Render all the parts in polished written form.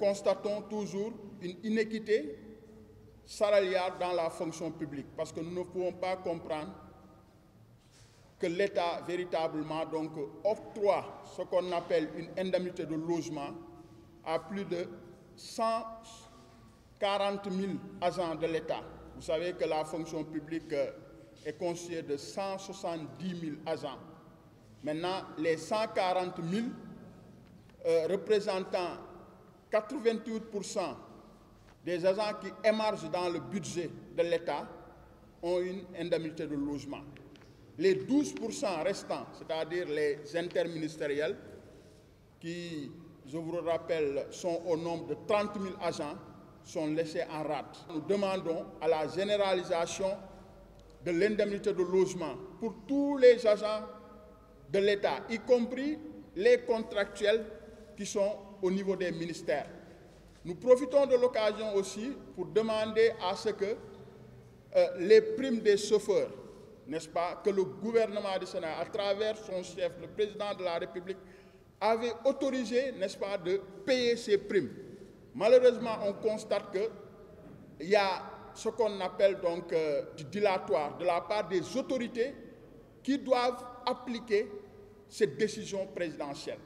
constatons toujours une inéquité salariale dans la fonction publique, parce que nous ne pouvons pas comprendre que l'État véritablement donc octroie ce qu'on appelle une indemnité de logement à plus de 140 000 agents de l'État. Vous savez que la fonction publique est constituée de 170 000 agents. Maintenant, les 140 000 représentant 88% des agents qui émargent dans le budget de l'État ont une indemnité de logement. Les 12% restants, c'est-à-dire les interministériels, qui, je vous le rappelle, sont au nombre de 30 000 agents, sont laissés en rade. Nous demandons à la généralisation de l'indemnité de logement pour tous les agents de l'État, y compris les contractuels qui sont au niveau des ministères. Nous profitons de l'occasion aussi pour demander à ce que les primes des chauffeurs, n'est-ce pas, que le gouvernement du Sénégal, à travers son chef, le président de la République, avait autorisé, n'est-ce pas, de payer ces primes. Malheureusement, on constate qu'il y a ce qu'on appelle donc du dilatoire de la part des autorités qui doivent appliquer cette décision présidentielle.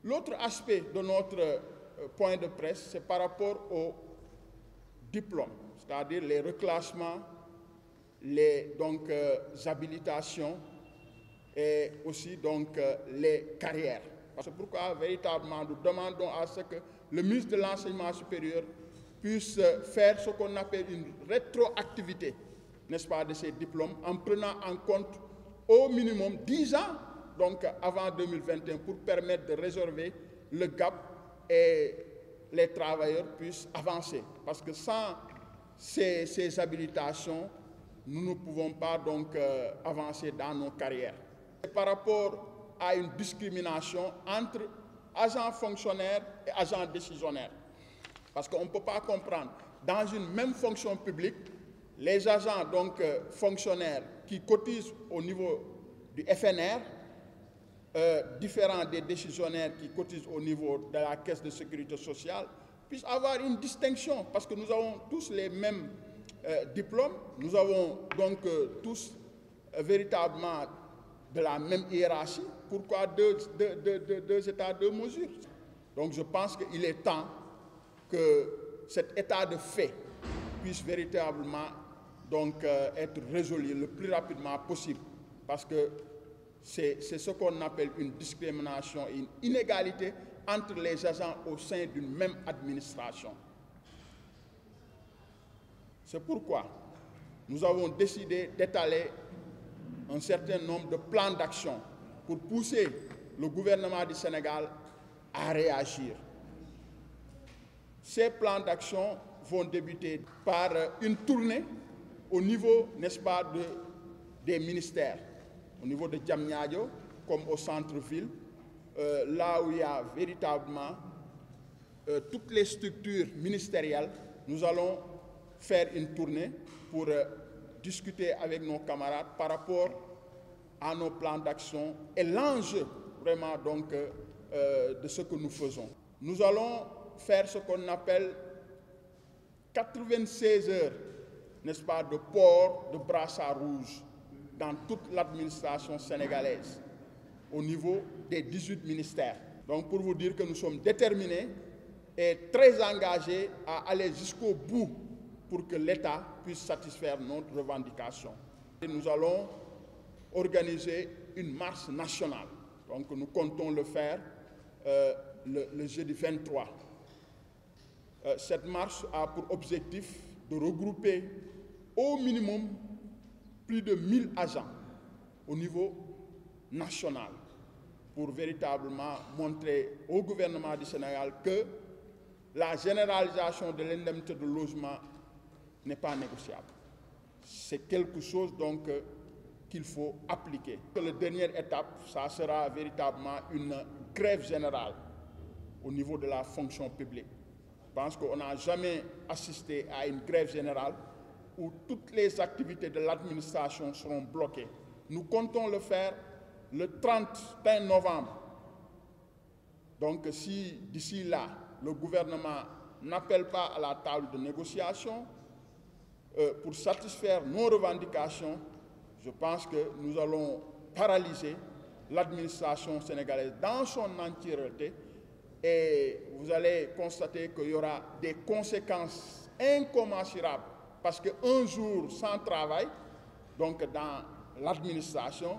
L'autre aspect de notre point de presse, c'est par rapport aux diplômes, c'est-à-dire les reclassements, les habilitations et aussi les carrières. C'est pourquoi véritablement nous demandons à ce que le ministre de l'Enseignement supérieur puisse faire ce qu'on appelle une rétroactivité, n'est-ce pas, de ces diplômes, en prenant en compte au minimum 10 ans donc avant 2021 pour permettre de résorber le gap et les travailleurs puissent avancer. Parce que sans ces habilitations, nous ne pouvons pas donc avancer dans nos carrières. Et par rapport à une discrimination entre agents fonctionnaires et agents décisionnaires. Parce qu'on ne peut pas comprendre, dans une même fonction publique, les agents donc fonctionnaires qui cotisent au niveau du FNR, différents des décisionnaires qui cotisent au niveau de la Caisse de sécurité sociale, puissent avoir une distinction, parce que nous avons tous les mêmes diplômes, nous avons donc tous véritablement de la même hiérarchie. Pourquoi deux états, deux mesures? Donc je pense qu'il est temps que cet état de fait puisse véritablement donc être résolu le plus rapidement possible, parce que c'est ce qu'on appelle une discrimination et une inégalité entre les agents au sein d'une même administration. C'est pourquoi nous avons décidé d'étaler un certain nombre de plans d'action pour pousser le gouvernement du Sénégal à réagir. Ces plans d'action vont débuter par une tournée au niveau, n'est-ce pas, des ministères, au niveau de Diamniadio, comme au centre-ville, là où il y a véritablement toutes les structures ministérielles. Nous allons faire une tournée pour discuter avec nos camarades par rapport à nos plans d'action et l'enjeu vraiment donc de ce que nous faisons. Nous allons faire ce qu'on appelle 96 heures, n'est-ce pas, de port de brassard rouge dans toute l'administration sénégalaise, au niveau des 18 ministères. Donc pour vous dire que nous sommes déterminés et très engagés à aller jusqu'au bout pour que l'État puisse satisfaire notre revendication. Et nous allons organiser une marche nationale. Donc nous comptons le faire le jeudi 23. Cette marche a pour objectif de regrouper au minimum plus de 1000 agents au niveau national pour véritablement montrer au gouvernement du Sénégal que la généralisation de l'indemnité de logement n'est pas négociable. C'est quelque chose donc qu'il faut appliquer. La dernière étape, ça sera véritablement une grève générale au niveau de la fonction publique. Je pense qu'on n'a jamais assisté à une grève générale où toutes les activités de l'administration seront bloquées. Nous comptons le faire le 31 novembre. Donc si d'ici là, le gouvernement n'appelle pas à la table de négociation pour satisfaire nos revendications, je pense que nous allons paralyser l'administration sénégalaise dans son entièreté et vous allez constater qu'il y aura des conséquences incommensurables parce qu'un jour sans travail, donc dans l'administration,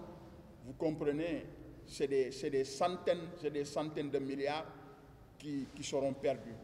vous comprenez, c'est des centaines de milliards qui seront perdus.